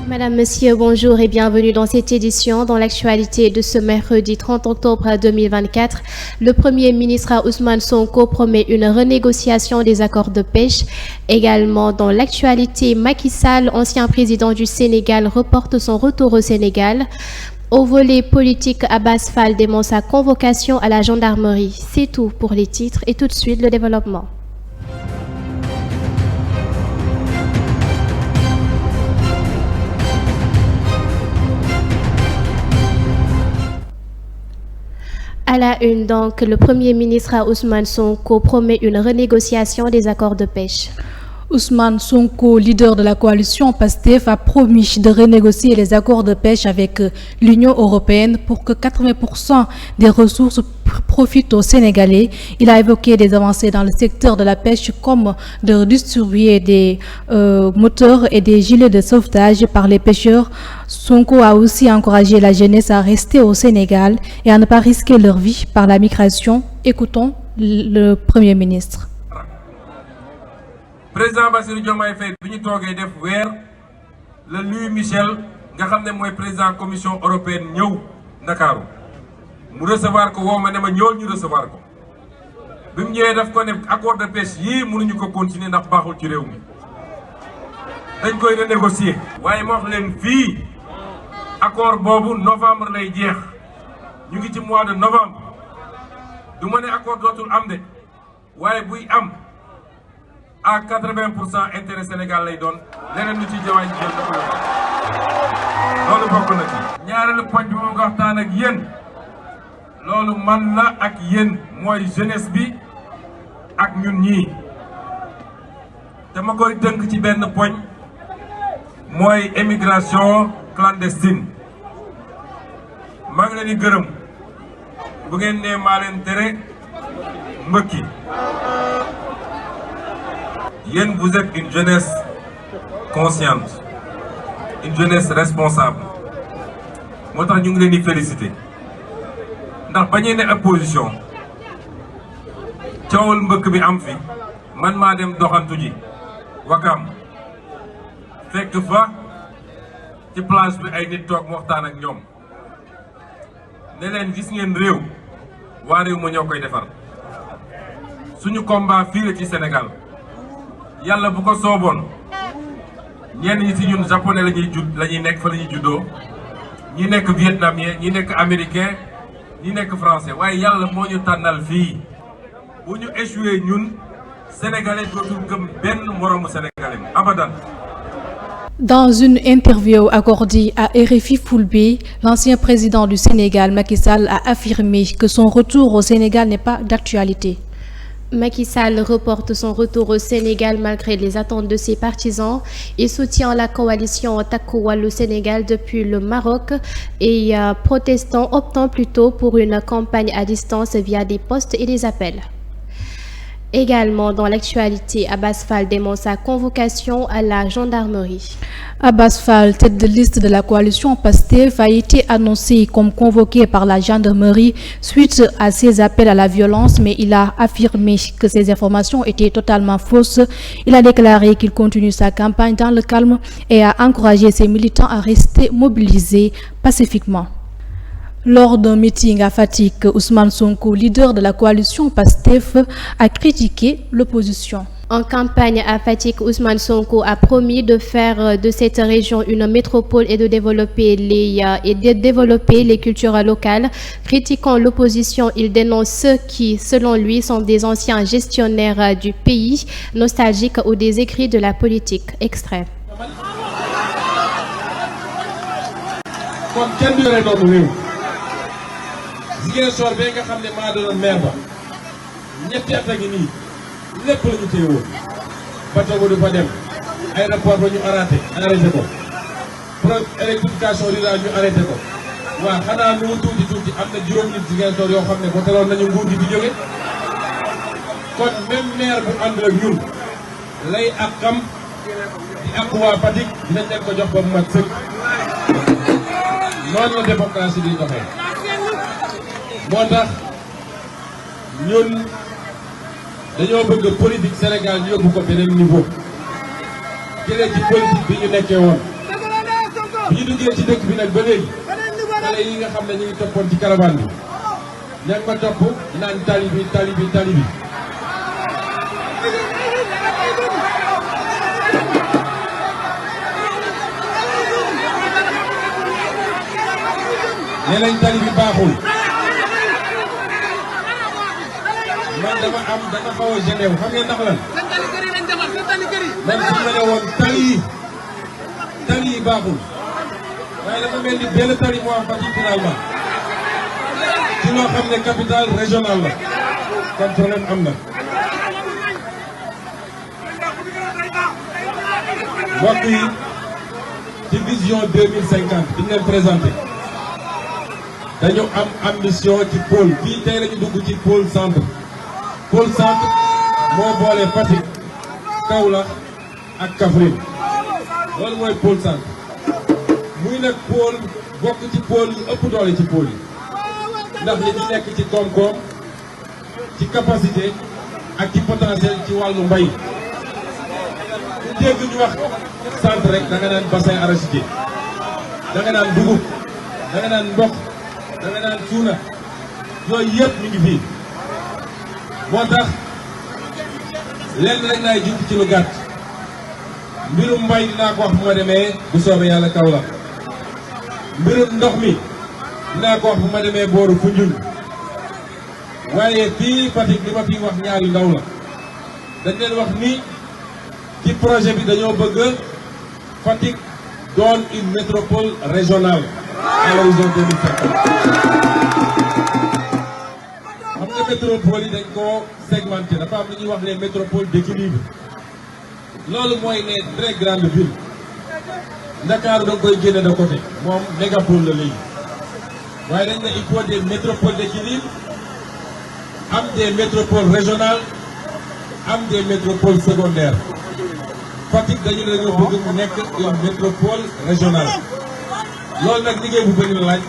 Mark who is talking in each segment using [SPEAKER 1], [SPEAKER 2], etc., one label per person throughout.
[SPEAKER 1] Madame, Monsieur, bonjour et bienvenue dans cette édition. Dans l'actualité de ce mercredi 30 octobre 2024, le Premier ministre Ousmane Sonko promet une renégociation des accords de pêche. Également dans l'actualité, Macky Sall, ancien président du Sénégal, reporte son retour au Sénégal. Au volet politique, Abass Fall dément sa convocation à la gendarmerie. C'est tout pour les titres et tout de suite le développement. À la une, donc, le Premier ministre Ousmane Sonko promet une renégociation des accords de pêche.
[SPEAKER 2] Ousmane Sonko, leader de la coalition PASTEF, a promis de renégocier les accords de pêche avec l'Union européenne pour que 80% des ressources profitent aux Sénégalais. Il a évoqué des avancées dans le secteur de la pêche comme de redistribuer des moteurs et des gilets de sauvetage par les pêcheurs. Sonko a aussi encouragé la jeunesse à rester au Sénégal et à ne pas risquer leur vie par la migration. Écoutons le Premier ministre.
[SPEAKER 3] Président Bassirou Diomaye Faye bi ñu toogee def weer le Louis Michel nga xam ne mooy président commission européenne ñëw Ndakaaru mu recevoir ko woo ma ne ma ñëwal ñu recevoir ko bi mu ñëwee daf ko ne accord de pêche yii mënuñu ko continuer ndax baaxul ci réew mi dañ koy renégocier. waaye ma wax leen fii accord boobu novembre lay jeex ñu ngi ci mois de novembre du ma ne accord dootul am de waaye buy am. à 80% intérêt Sénégal lay doon leneen lu ci jawaay jël da ko loolu bokk na ci. ñaareelu poñ bi ma ko waxtaan ak yéen loolu man la ak yéen mooy jeunesse bi ak ñun ñii dama koy tënk ci benn poñ mooy émigration clandestine maa ngi leen di gërëm bu ngeen nee maa leen tere mbëkki. Yen, vous êtes une jeunesse consciente, une jeunesse responsable. Moi, je vous féliciter. Dans la opposition, coowal mbëkk bi am fi man maa dem doxantu ji Wakam fekk fa ci place bi ay nit toog waxtaan ak ñoom ne leen gis ngeen réew waa réew ma ñoo koy defar suñu combat fii la ci Sénégal. Yalla bu ko sooboon ñenn ñi ci ñun japonais lañuy nekk fa lañuy juddoo ñi nekk vietnamien ñi nekk américain ñi nekk français waaye yàlla moo ñu tànnal fii bu ñu échoué ñun sénégalais dootul gëm benn moroomu sénégalais abadan.
[SPEAKER 2] Dans une interview accordée à RFI Fulbe, l'ancien président du Sénégal, Macky Sall, a affirmé que son retour au Sénégal n'est pas d'actualité.
[SPEAKER 1] Macky Sall reporte son retour au Sénégal malgré les attentes de ses partisans. Il soutient la coalition Takku Wallu Sénégal depuis le Maroc et protestants optant plutôt pour une campagne à distance via des postes et des appels. Également dans l'actualité, Abass Fall dément sa convocation à la gendarmerie.
[SPEAKER 2] Abass Fall, tête de liste de la coalition PASTEF, a été annoncé comme convoqué par la gendarmerie suite à ses appels à la violence, mais il a affirmé que ces informations étaient totalement fausses. Il a déclaré qu'il continue sa campagne dans le calme et a encouragé ses militants à rester mobilisés pacifiquement. Lors d'un meeting à Fatick, Ousmane Sonko, leader de la coalition PASTEF, a critiqué l'opposition.
[SPEAKER 1] En campagne à Fatick, Ousmane Sonko a promis de faire de cette région une métropole et de développer les cultures locales. Critiquant l'opposition, il dénonce ceux qui, selon lui, sont des anciens gestionnaires du pays, nostalgiques ou des écrits de la politique. Extrait.
[SPEAKER 3] Ziguinchor bi nga xam ne maa doon maire ba ñetti at a ngi nii lépp la ñu téye woon bateau ba du fa dem aéroport ba ñu arrêté ko pour électrification rurale ñu arrêté ko waaw xanaa nu mu tuuti am na juróom nit Ziguinchor yoo xam ne ba teeloon nañu nguur gi di jóge kon même maire bu ànd ak ñun lay ak xam di ak waa Fatick dinañ leen ko jox ba mu mat sëkk noonu la démocratie di doxee. moo tax ñun dañoo bëgg politique Sénégal ñu yóbbu ko beneen niveau jëlee ci politique bi ñu nekkee woon bi ñu duggee ci dëkk bi nag ba léegi xale yi nga xam ne ñu ngi toppoon ci caravane bi ña ngi ma topp naan tali bi tali bi tali bi. nee nañ tali bi baaxul man dama xaw a gêné wu xam ngeen ndax lan man su ma ne woon tali yi baaxul waaye dafa mel ni benn tali moo am Fatick finalement ci loo xam ne capitale régionale la kon problème am na. mbokk yi ci vision 2050 bi ñu leen présenté dañu am ambition ci pôle fii tey lañu dugg ci pôle centre moo boole Fatick Kaolack ak Kaffrine loolu mooy pôle centre muy nag pôle bokk ci pôle yu ëpp doole ci pôle yi ndax li ñu nekk ci koom-koom ci capacité ak ci potentiel ci wàllu mbay ku dégg ñu wax centre rek da nga naan bassin arachidier da nga naan dugub da nga naan mboq da nga naan suuna yooyu yëpp mi ngi fii moo tax lenn rek laay jukki ci lu gàtt mbirum mbay dinaa ko wax bu ma demee bu soobee yàlla Kaolack mbirum ndox mi dinaa ko wax bu ma demee booru Foundiougne waaye fii Fatick li ma fi wax ñaari ndaw la dañ leen wax ni ci projet bi dañoo bëgg Fatick doon une métropole régionale à l'horizon 2050. xam nga métropole yi dañ koo segmenté dafa am lu ñuy wax les métropoles d'équilibre loolu mooy les très grandes villes Ndakaaru da nga koy génne de côté moom mégapole la léegi waaye dañ ne il faut des métropoles d'équilibre am des métropoles régionales am des métropoles secondaires Fatick dañu ne dañoo bëgg mu nekk une métropole régionale loolu nag liggéey bu bëri la laaj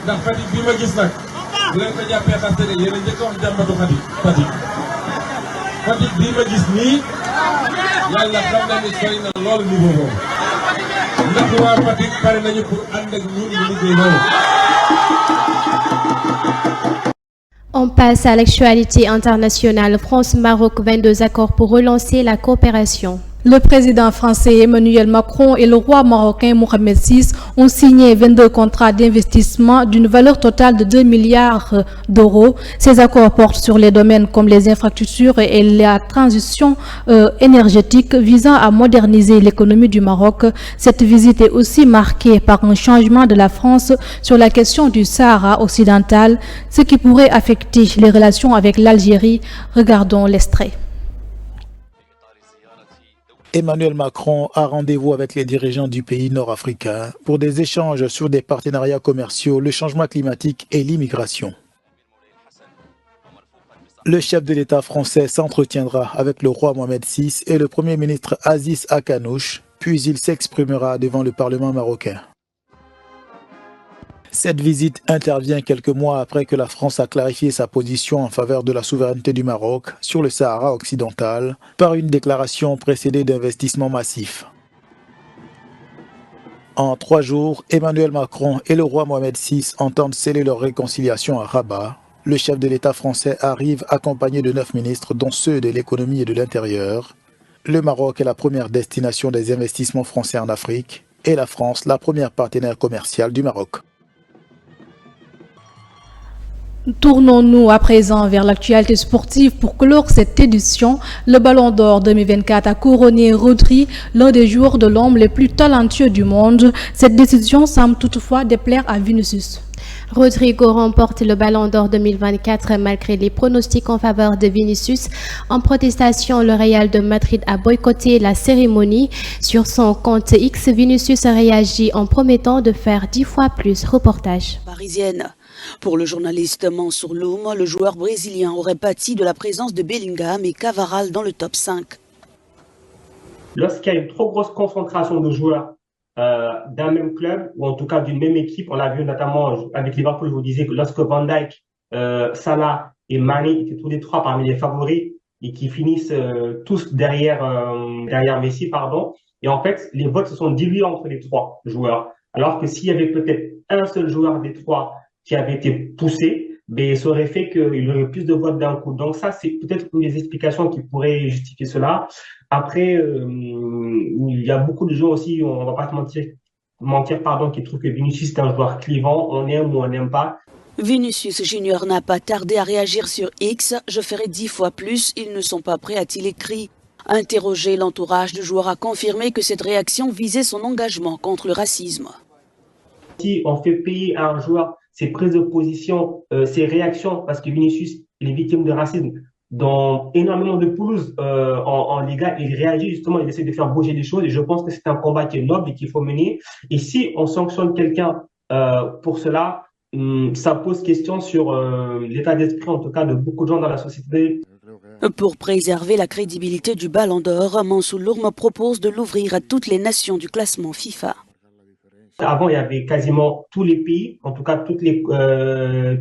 [SPEAKER 3] ndax Fatick bii ma gis nag bu leen ko jàppee xaste ne yéen a njëkk a wax jàmbatu Fatick bii ma gis nii yàlla xam na ni sori na loolu niveau boobu ndax waa Fatick pare nañu pour ànd ak ñun ñu liggéey loolu.
[SPEAKER 1] On passe à l'actualité internationale. France-Maroc, 22 accords pour relancer la coopération.
[SPEAKER 2] Le président français Emmanuel Macron et le roi marocain Mohamed VI ont signé 22 contrats d'investissement d'une valeur totale de 2 milliards d'euros. Ces accords portent sur les domaines comme les infrastructures et la transition énergétique visant à moderniser l'économie du Maroc. Cette visite est aussi marquée par un changement de la France sur la question du Sahara occidental, ce qui pourrait affecter les relations avec l'Algérie. Regardons l'extrait.
[SPEAKER 4] Emmanuel Macron a rendez-vous avec les dirigeants du pays nord-africain pour des échanges sur des partenariats commerciaux, le changement climatique et l'immigration. Le chef de l'État français s'entretiendra avec le roi Mohamed VI et le Premier ministre Aziz Akanouche, puis il s'exprimera devant le Parlement marocain. Cette visite intervient quelques mois après que la France a clarifié sa position en faveur de la souveraineté du Maroc sur le Sahara occidental par une déclaration précédée d'investissements massifs. En 3 jours, Emmanuel Macron et le roi Mohamed VI entendent sceller leur réconciliation à Rabat. Le chef de l'État français arrive accompagné de 9 ministres, dont ceux de l'économie et de l'intérieur. Le Maroc est la première destination des investissements français en Afrique et la France la première partenaire commerciale du Maroc.
[SPEAKER 2] Tournons-nous à présent vers l'actualité sportive. Pour clore cette édition, le Ballon d'Or 2024 a couronné Rodri, l'un des joueurs de l'homme les plus talentueux du monde. Cette décision semble toutefois déplaire à Vinicius.
[SPEAKER 1] Rodrigo remporte le Ballon d'Or 2024 malgré les pronostics en faveur de Vinicius. En protestation, le Real de Madrid a boycotté la cérémonie. Sur son compte X, Vinicius a réagi en promettant de faire 10 fois plus. Reportage.
[SPEAKER 5] Parisienne. Pour le journaliste Mansour Loum, le joueur brésilien aurait pâti de la présence de Bellingham et Cavaral dans le top 5.
[SPEAKER 6] Lorsqu'il y a une trop grosse concentration de joueurs d'un même club, ou en tout cas d'une même équipe, on l'a vu notamment avec Liverpool, je vous disais que lorsque Van Dijk, Salah et Mané étaient tous les trois parmi les favoris et qui finissent tous derrière Messi, pardon. Et en fait, les votes se sont dilués entre les trois joueurs. Alors que s'il y avait peut-être un seul joueur des 3 qui avait été poussé, ben, ça aurait fait qu'il y aurait plus de votes d'un coup. Donc ça, c'est peut-être une des explications qui pourrait justifier cela. Après, il y a beaucoup de gens aussi, on va pas se mentir, qui trouvent que Vinicius est un joueur clivant, on aime ou on n'aime pas.
[SPEAKER 5] Vinicius Junior n'a pas tardé à réagir sur X. « Je ferai 10 fois plus, ils ne sont pas prêts », a-t-il écrit. Interrogé, l'entourage du joueur a confirmé que cette réaction visait son engagement contre le racisme.
[SPEAKER 6] Si on fait payer à un joueur ses prises de position, ses réactions, parce que Vinicius est victime de racisme, dans énormément de pelouses en Liga, il réagit justement, il essaie de faire bouger les choses et je pense que c'est un combat qui est noble et qu'il faut mener. Et si on sanctionne quelqu'un pour cela, ça pose question sur l'état d'esprit, en tout cas, de beaucoup de gens dans la société.
[SPEAKER 5] Pour préserver la crédibilité du Ballon d'Or, Mansour Lourma propose de l'ouvrir à toutes les nations du classement FIFA.
[SPEAKER 6] Avant, il y avait quasiment tous les pays, en tout cas tous les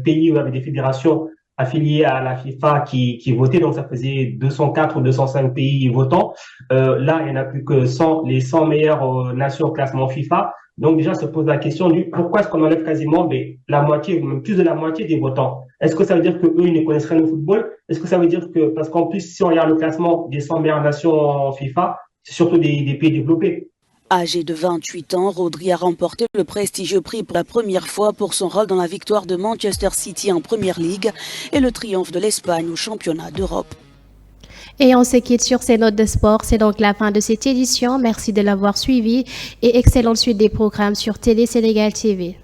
[SPEAKER 6] pays où il y avait des fédérations affiliées à la FIFA qui votaient, donc ça faisait 204 ou 205 pays votants. Là, il n'y en a plus que les 100 meilleures nations au classement FIFA. Donc déjà, se pose la question du pourquoi est-ce qu'on enlève quasiment la moitié, même plus de la moitié des votants. Est-ce que ça veut dire qu'eux, ils ne connaissent rien au football? Est-ce que ça veut dire que, parce qu'en plus, si on regarde le classement des 100 meilleures nations en FIFA, c'est surtout des pays développés.
[SPEAKER 5] Âgé de 28 ans, Rodri a remporté le prestigieux prix pour la première fois pour son rôle dans la victoire de Manchester City en Premier League et le triomphe de l'Espagne au championnat d'Europe.
[SPEAKER 1] Et on se quitte sur ces notes de sport. C'est donc la fin de cette édition. Merci de l'avoir suivi et excellente suite des programmes sur Télé Sénégal TV.